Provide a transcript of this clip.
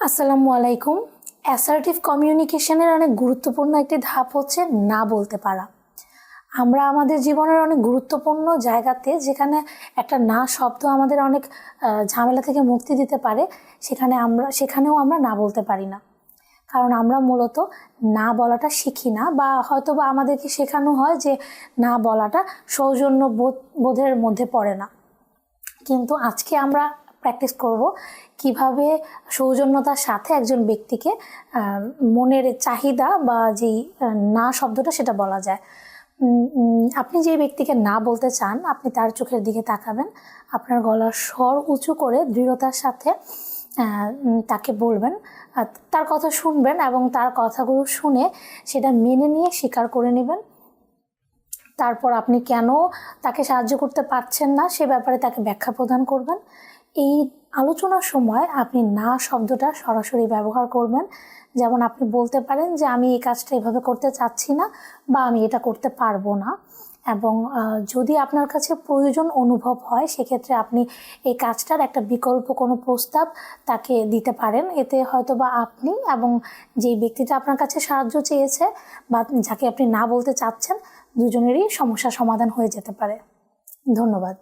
আসসালামু আলাইকুম। অ্যাসার্টিভ কমিউনিকেশনের অনেক গুরুত্বপূর্ণ একটি ধাপ হচ্ছে না বলতে পারা। আমরা আমাদের জীবনের অনেক গুরুত্বপূর্ণ জায়গাতে যেখানে একটা না শব্দ আমাদের অনেক ঝামেলা থেকে মুক্তি দিতে পারে, সেখানেও আমরা না বলতে পারি না। কারণ আমরা মূলত না বলাটা শিখি না, বা হয়তো বা আমাদেরকে শেখানো হয় যে না বলাটা বোধের মধ্যে পড়ে না। কিন্তু আজকে আমরা প্র্যাকটিস করব কিভাবে সৌজন্যতার সাথে একজন ব্যক্তিকে মনের চাহিদা বা যেই না শব্দটা সেটা বলা যায়। আপনি যে ব্যক্তিকে না বলতে চান, আপনি তার চোখের দিকে তাকাবেন, আপনার গলার স্বর উঁচু করে দৃঢ়তার সাথে তাকে বলবেন, তার কথা শুনবেন এবং তার কথাগুলো শুনে সেটা মেনে নিয়ে স্বীকার করে নেবেন। তারপর আপনি কেন তাকে সাহায্য করতে পারছেন না সে ব্যাপারে তাকে ব্যাখ্যা প্রদান করবেন। এই আলোচনার সময় আপনি না শব্দটা সরাসরি ব্যবহার করবেন। যেমন আপনি বলতে পারেন যে আমি এই কাজটা এভাবে করতে চাচ্ছি না, বা আমি এটা করতে পারবো না। এবং যদি আপনার কাছে প্রয়োজন অনুভব হয়, সেক্ষেত্রে আপনি এই কাজটার একটা বিকল্প কোনো প্রস্তাব তাকে দিতে পারেন। এতে হয়তো বা আপনি এবং যেই ব্যক্তিটা আপনার কাছে সাহায্য চেয়েছে বা যাকে আপনি না বলতে চাচ্ছেন, দুজনেরই সমস্যার সমাধান হয়ে যেতে পারে। ধন্যবাদ।